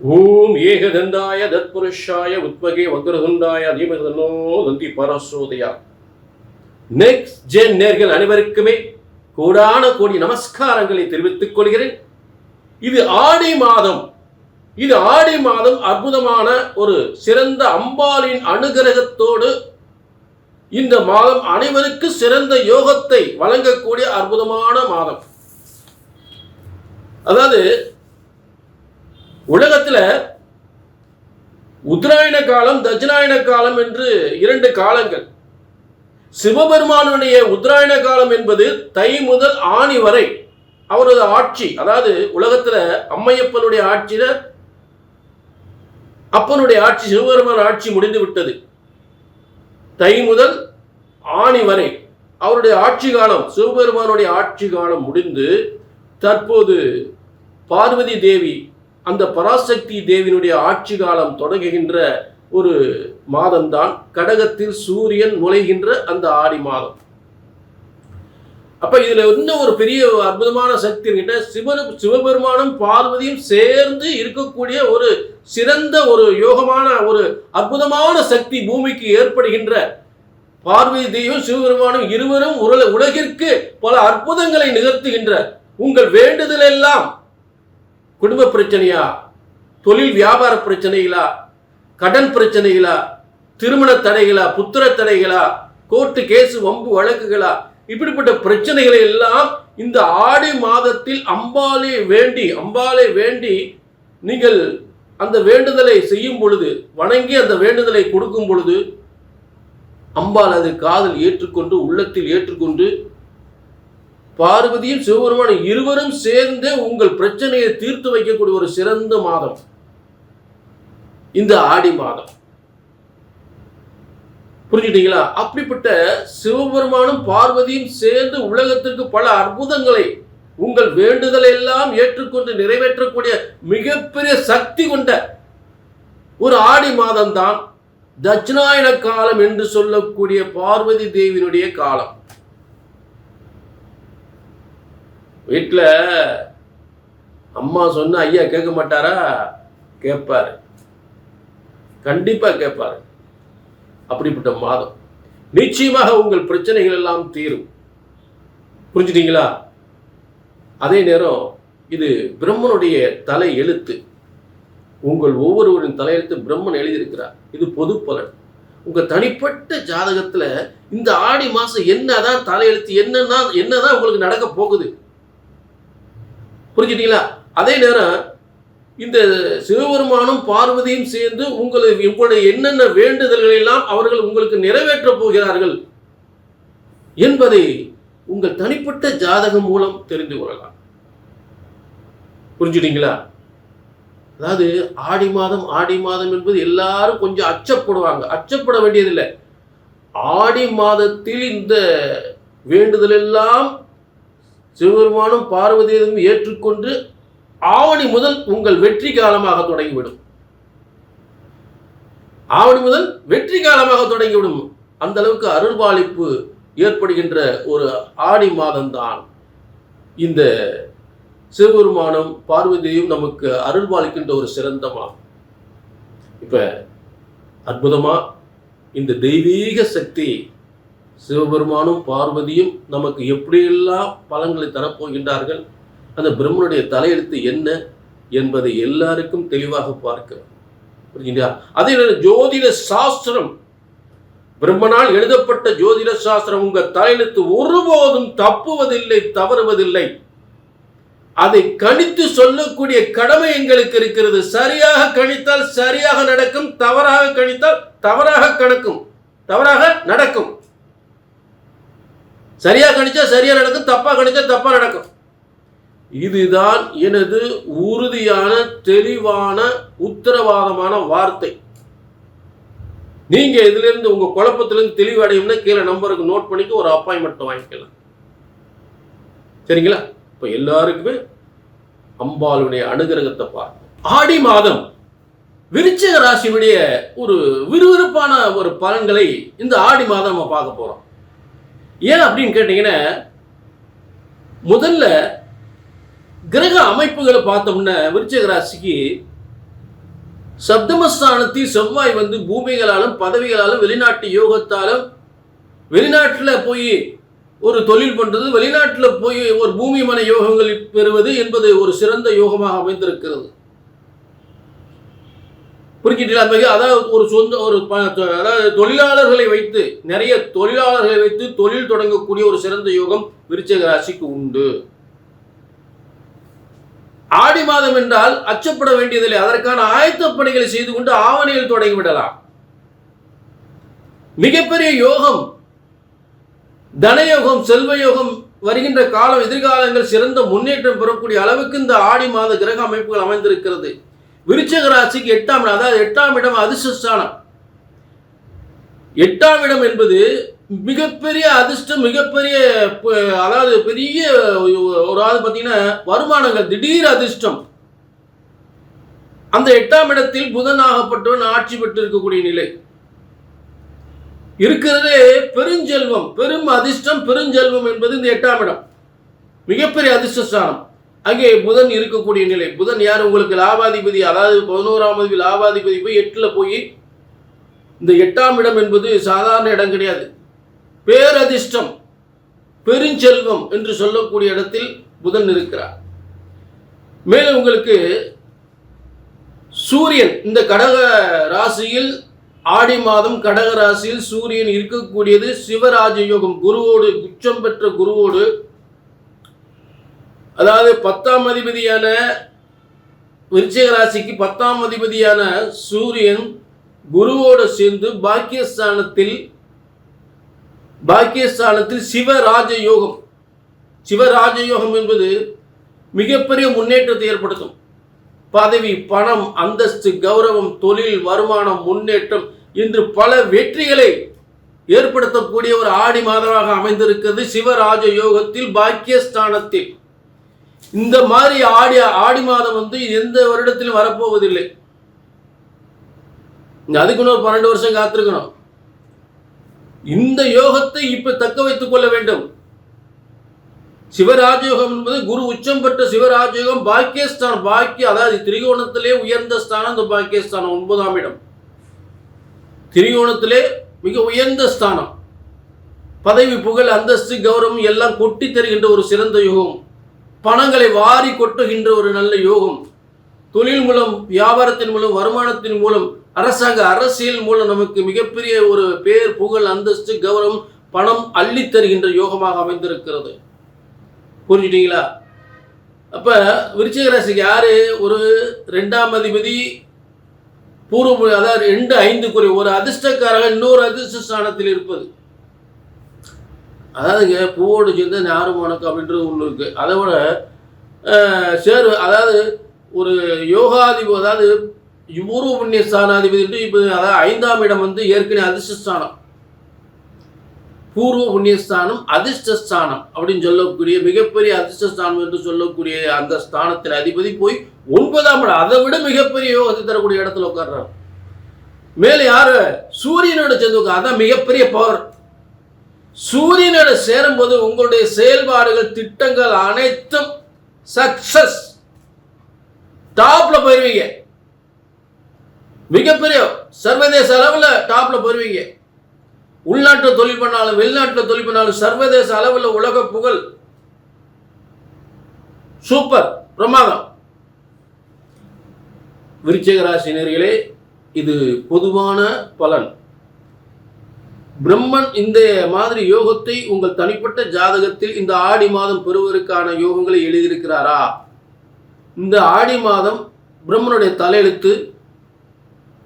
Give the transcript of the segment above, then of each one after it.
ஓம் ஏகதந்தாய தத்புருஷாய உத்மகே வக்ரதுண்டாய தீமதனோ தந்தி பரசோதயா. Next gen நேர்கள் அனைவருக்குமே கோடான கோடி நமஸ்காரங்களை தெரிவித்துக் கொள்கிறேன். இது ஆடி மாதம். இது ஆடி மாதம் அற்புதமான ஒரு சிறந்த அம்பாளின் அனுகிரகத்தோடு இந்த மாதம் அனைவருக்கு சிறந்த யோகத்தை வழங்கக்கூடிய அற்புதமான மாதம். அதாவது உலகத்தில் உத்தராயண காலம், தட்சிணாயன காலம் என்று இரண்டு காலங்கள். சிவபெருமானுடைய உத்தராயண காலம் என்பது தை முதல் ஆணி வரை அவரது ஆட்சி. அதாவது உலகத்தில் அம்மையப்பனுடைய ஆட்சியில அப்பனுடைய ஆட்சி, சிவபெருமான ஆட்சி முடிந்து விட்டது. தை முதல் ஆணி வரை அவருடைய ஆட்சி காலம், சிவபெருமானுடைய ஆட்சி காலம் முடிந்து தற்போது பார்வதி தேவி, அந்த பராசக்தி தேவியினுடைய ஆட்சி காலம் தொடங்குகின்ற ஒரு மாதம்தான் கடகத்தில் சூரியன் நுழைகின்ற அந்த ஆடி மாதம். அப்ப இதுல இன்னும் ஒரு பெரிய அற்புதமான சக்தி கிட்ட சிவபெருமானும் பார்வதியும் சேர்ந்து இருக்கக்கூடிய ஒரு சிறந்த ஒரு யோகமான ஒரு அற்புதமான சக்தி பூமிக்கு ஏற்படுகின்ற பார்வதி தேவியும் சிவபெருமானும் இருவரும் உலகிற்கு பல அற்புதங்களை நிகழ்த்துகின்ற உங்கள் வேண்டுதல் எல்லாம் குடும்ப பிரச்சனையா, தொழில் வியாபார பிரச்சனைகளா, கடன் பிரச்சனைகளா, திருமண தடைகளா, புத்திர தடைகளா, கோர்ட்டு கேஸ் வம்பு வழக்குகளா, இப்படிப்பட்ட பிரச்சனைகளை எல்லாம் இந்த ஆடி மாதத்தில் அம்பாளை வேண்டி நீங்கள் அந்த வேண்டுதலை செய்யும் பொழுது, வணங்கி அந்த வேண்டுதலை கொடுக்கும் பொழுது அம்பாள் அது காதில் ஏற்றுக்கொண்டு, உள்ளத்தில் ஏற்றுக்கொண்டு பார்வதியும் சிவபெருமானும் இருவரும் சேர்ந்து உங்கள் பிரச்சனையை தீர்த்து வைக்கக்கூடிய ஒரு சிறந்த மாதம் இந்த ஆடி மாதம். புரிஞ்சுட்டீங்களா? அப்படிப்பட்ட சிவபெருமானும் பார்வதியும் சேர்ந்து உலகத்திற்கு பல அற்புதங்களை, உங்கள் வேண்டுதலை எல்லாம் ஏற்றுக்கொண்டு நிறைவேற்றக்கூடிய மிகப்பெரிய சக்தி கொண்ட ஒரு ஆடி மாதம் தான் தட்சிணாயன காலம் என்று சொல்லக்கூடிய பார்வதி தேவியினுடைய காலம். வீட்டில் அம்மா சொன்ன ஐயா கேட்க மாட்டாரா? கேட்பாரு, கண்டிப்பா கேட்பாரு. அப்படிப்பட்ட மாதம். நிச்சயமாக உங்கள் பிரச்சனைகள் எல்லாம் தீரும். புரிஞ்சுட்டீங்களா? அதே நேரம் இது பிரம்மனுடைய தலை எழுத்து. உங்கள் ஒவ்வொருவரின் தலையெழுத்து பிரம்மன் எழுதியிருக்கிறார். இது பொது பலன். உங்க தனிப்பட்ட ஜாதகத்துல இந்த ஆடி மாசம் என்னதான் தலையெழுத்து, என்னதான் உங்களுக்கு நடக்க போகுது. புரிஞ்சுட்டீங்களா? அதே நேரம் இந்த சிவபெருமானும் பார்வதியும் சேர்ந்து உங்களுடைய என்னென்ன வேண்டுதல்கள் எல்லாம் அவர்கள் உங்களுக்கு நிறைவேற்ற போகிறார்கள் என்பதை உங்கள் தனிப்பட்ட ஜாதகம் மூலம் தெரிந்து கொள்ளலாம். புரிஞ்சுட்டீங்களா? அதாவது ஆடி மாதம் என்பது எல்லாரும் கொஞ்சம் அச்சப்படுவாங்க. அச்சப்பட வேண்டியதில்லை. ஆடி மாதத்தில் இந்த வேண்டுதல் எல்லாம் சிவபெருமானும் பார்வதியும் ஏற்றுக்கொண்டு ஆவணி முதல் உங்கள் வெற்றி காலமாக தொடங்கிவிடும். ஆவணி முதல் வெற்றி காலமாக தொடங்கிவிடும். அந்த அளவுக்கு அருள்பாலிப்பு ஏற்படுகின்ற ஒரு ஆடி மாதம்தான் இந்த சிவபெருமானும் பார்வதியும் நமக்கு அருள்பாலிக்கின்ற ஒரு சிறந்த மாதம். இப்ப அற்புதமா இந்த தெய்வீக சக்தி சிவபெருமானும் பார்வதியும் நமக்கு எப்படியெல்லாம் பலன்களை தரப்போகின்றார்கள், அந்த பிரம்மனுடைய தலையெழுத்து என்ன என்பதை எல்லாருக்கும் தெளிவாக பார்க்கிறோம். புரியுங்களா? அதே ஜோதிட சாஸ்திரம், பிரம்மனால் எழுதப்பட்ட ஜோதிட சாஸ்திரம் உங்க தலையெழுத்து ஒருபோதும் தப்புவதில்லை, தவறுவதில்லை. அதை கணித்து சொல்லக்கூடிய கடமை எங்களுக்கு இருக்கிறது. சரியாக கணித்தால் சரியாக நடக்கும், தவறாக கணித்தால் தவறாக நடக்கும். சரியா கணிச்சா சரியா நடக்கும், தப்பா கணிச்சா தப்பா நடக்கும். இதுதான் எனது உறுதியான தெளிவான உத்தரவாதமான வார்த்தை. நீங்க இதுல இருந்து உங்க குழப்பத்திலிருந்து தெளிவடையும்னா கீழே நம்பருக்கு நோட் பண்ணிட்டு ஒரு அப்பாயின்மெண்ட் வாங்கிக்கலாம். சரிங்களா? இப்ப எல்லாருக்குமே அம்பாளுடைய அனுகிரகத்தை பார்ப்போம். ஆடி மாதம் விருச்சிக ராசியுடைய ஒரு விறுவிறுப்பான ஒரு பலன்களை இந்த ஆடி மாதம் நம்ம பார்க்க போறோம். ஏன் அப்படின்னு கேட்டீங்கன்னா, முதல்ல கிரக அமைப்புகளை பார்த்தோம்னா விருச்சிக ராசிக்கு சப்தமஸ்தானத்தில் செவ்வாய் வந்து பூமிகளாலும் பதவிகளாலும் வெளிநாட்டு யோகத்தாலும் வெளிநாட்டில் போய் ஒரு தொழில் பண்றது, வெளிநாட்டில் போய் ஒரு பூமி மன யோகங்கள் பெறுவது என்பது ஒரு சிறந்த யோகமாக அமைந்திருக்கிறது. புரிஞ்சிட்டீங்களா? அதாவது ஒரு சொந்த ஒரு அதாவது தொழிலாளர்களை வைத்து, நிறைய தொழிலாளர்களை வைத்து தொழில் தொடங்கக்கூடிய ஒரு சிறந்த யோகம் விருச்சிக ராசிக்கு உண்டு. ஆடி மாதம் என்றால் அச்சப்பட வேண்டியதில்லை. அதற்கான ஆயத்த பணிகளை செய்து கொண்டு ஆவணியில் தொடங்கிவிடலாம். மிகப்பெரிய யோகம், தனயோகம், செல்வ யோகம் வருகின்ற காலம், எதிர்காலங்கள் சிறந்த முன்னேற்றம் பெறக்கூடிய அளவுக்கு இந்த ஆடி மாத கிரக அமைப்புகள் அமைந்திருக்கிறது. விருச்சிக ராசிக்கு 8ஆம் இடம், அதாவது 8ஆம் இடம் அதிர்ஷ்டஸ்தானம். 8ஆம் இடம் என்பது மிகப்பெரிய அதிர்ஷ்டம், மிகப்பெரிய அதாவது பெரிய ஒரு ஆள் பார்த்தீங்கன்னா வருமானங்கள், திடீர் அதிர்ஷ்டம். அந்த 8ஆம் இடத்தில் புதன் ஆகப்பட்டவன் ஆட்சி பெற்று இருக்கக்கூடிய நிலை இருக்கிறதே. பெருஞ்செல்வம், பெரும் அதிர்ஷ்டம், பெருஞ்செல்வம் என்பது இந்த 8ஆம் இடம், மிகப்பெரிய அதிர்ஷ்டஸ்தானம். அங்கே புதன் இருக்கக்கூடிய நிலை. புதன் யார்? உங்களுக்கு லாபாதிபதி, அதாவது 11ஆம் அதிபதி லாபாதிபதி போய் 8ல் போய், இந்த 8ஆம் இடம் என்பது சாதாரண இடம் கிடையாது. பேரதிர்ஷ்டம், பெருஞ்செல்வம் என்று சொல்லக்கூடிய இடத்தில் புதன் இருக்கிறார். மேலும் உங்களுக்கு சூரியன் இந்த கடக ராசியில், ஆடி மாதம் கடக ராசியில் சூரியன் இருக்கக்கூடியது சிவராஜ யோகம், குருவோடு, உச்சம் பெற்ற குருவோடு, அதாவது 10ஆம் அதிபதியான விருச்சிக ராசிக்கு 10ஆம் அதிபதியான சூரியன் குருவோடு சேர்ந்து பாக்கியஸ்தானத்தில் சிவராஜ யோகம். சிவராஜ யோகம் என்பது மிகப்பெரிய முன்னேற்றத்தை ஏற்படுத்தும். பதவி, பணம், அந்தஸ்து, கௌரவம், தொழில், வருமானம், முன்னேற்றம் என்று பல வெற்றிகளை ஏற்படுத்தக்கூடிய ஒரு ஆடி மாதமாக அமைந்திருக்கிறது சிவராஜ யோகத்தில், பாக்கியஸ்தானத்தில். இந்த மாதிரி ஆடி மாதம் வந்து எந்த வருடத்திலும் வரப்போவதில்லை. அதுக்குன்னு ஒரு 12 வருஷம் காத்திருக்கணும். இந்த யோகத்தை இப்ப தக்க வைத்துக் கொள்ள வேண்டும். சிவராஜயோகம் என்பது குரு உச்சம் பெற்ற சிவராஜயோகம், பாக்கியஸ்தானம். அதாவது திரிகோணத்திலே உயர்ந்த ஸ்தானம் இந்த பாக்கியஸ்தானம், 9ஆம் இடம். திரிகோணத்திலே மிக உயர்ந்த ஸ்தானம். பதவி, புகழ், அந்தஸ்து, கௌரவம் எல்லாம் கொட்டி தருகின்ற ஒரு சிறந்த யோகம். பணங்களை வாரி கொட்டுகின்ற ஒரு நல்ல யோகம். தொழில் மூலம், வியாபாரத்தின் மூலம், வருமானத்தின் மூலம், அரசாங்க அரசியல் மூலம் நமக்கு மிகப்பெரிய ஒரு பேர், புகழ், அந்தஸ்து, கௌரவம், பணம் அள்ளி தருகின்ற யோகமாக அமைந்திருக்கிறது. புரிஞ்சுட்டீங்களா? அப்ப விருச்சிக ராசிக்கு யாரு? ஒரு 2ஆம் அதிபதி பூர்வ, அதாவது 2, 5 ஒரு அதிர்ஷ்டக்காரக இன்னொரு அதிர்ஷ்ட ஸ்தானத்தில் இருப்பது. அதாவதுங்க பூவோடு சேர்ந்து ஞாரும் உனக்கு அப்படின்றது ஒன்று இருக்கு. அதை விட அதாவது ஒரு யோகாதிபதி, அதாவது பூர்வ புண்ணிய ஸ்தானாதிபதி என்று இப்போ, அதாவது 5ஆம் இடம் வந்து ஏற்கனவே அதிர்ஷ்டஸ்தானம், பூர்வ புண்ணியஸ்தானம், அதிர்ஷ்டஸ்தானம் அப்படின்னு சொல்லக்கூடிய மிகப்பெரிய அதிர்ஷ்டஸ்தானம் என்று சொல்லக்கூடிய அந்த ஸ்தானத்தின் அதிபதி போய் 9ஆம் இடம், அதை விட மிகப்பெரிய யோகத்தை தரக்கூடிய இடத்துல உட்கார்றாரு. மேலே யாரு? சூரியனோட சேர்ந்து, அதான் மிகப்பெரிய பவர். சூரியனோட சேரும் போது உங்களுடைய செயல்பாடுகள், திட்டங்கள் அனைத்தும் சக்சஸ், டாப்ல போயிருவீங்க. மிகப்பெரிய சர்வதேச அளவில் டாப்ல போயிருவீங்க. உள்நாட்டில் தொழில் பண்ணாலும், வெளிநாட்டில் தொழில் பண்ணாலும், சர்வதேச அளவில் உலக புகழ். சூப்பர், பிரமாதம். விருச்சிக ராசினர்களே, இது பொதுவான பலன். பிரம்மன் இந்த மாதிரி யோகத்தை உங்கள் தனிப்பட்ட ஜாதகத்தில் இந்த ஆடி மாதம் பெறுவதற்கான யோகங்களை எழுதியிருக்கிறாரா? இந்த ஆடி மாதம் பிரம்மனுடைய தலையெழுத்து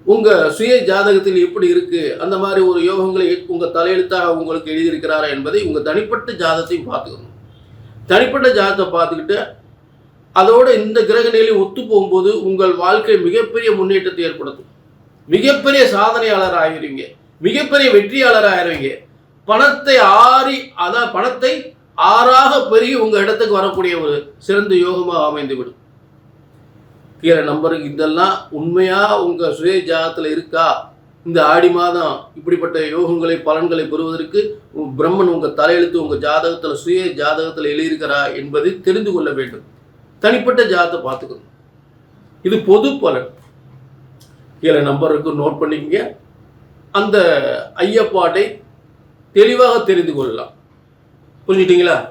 உங்க சுய ஜாதகத்தில் எப்படி இருக்கு, அந்த மாதிரி ஒரு யோகங்களை உங்க தலையெழுத்தாக உங்களுக்கு எழுதியிருக்கிறாரா என்பதை உங்க தனிப்பட்ட ஜாதகத்தையும் பார்த்துக்கணும். தனிப்பட்ட ஜாதகத்தை பார்த்துக்கிட்டு அதோட இந்த கிரக நிலை ஒத்து போகும்போது உங்கள் வாழ்க்கை மிகப்பெரிய முன்னேற்றத்தை ஏற்படுத்தும். மிகப்பெரிய சாதனையாளர் ஆகிருவீங்க, மிகப்பெரிய வெற்றியாளர் ஆகிருவீங்க. பணத்தை ஆறாக பெருகி உங்க இடத்துக்கு வரக்கூடிய ஒரு சிறந்த யோகமாக அமைந்துவிடும். கீழே நம்பருக்கு இதெல்லாம் உண்மையா உங்க சுய ஜாதகத்தில் இருக்கா? இந்த ஆடி மாதம் இப்படிப்பட்ட யோகங்களை, பலன்களை பெறுவதற்கு பிரம்மன் உங்க தலையெழுத்து உங்க ஜாதகத்தில், சுய ஜாதகத்தில் எழுதியிருக்கிறா என்பதை தெரிந்து கொள்ள வேண்டும். தனிப்பட்ட ஜாதகத்தை பார்த்துக்கணும். இது பொது பலன். கீழே நம்பர் இருக்கு, நோட் பண்ணிக்கங்க. அந்த ஐயப்பாட்டை தெளிவாக தெரிந்து கொள்ளலாம். புரிஞ்சுட்டீங்களா?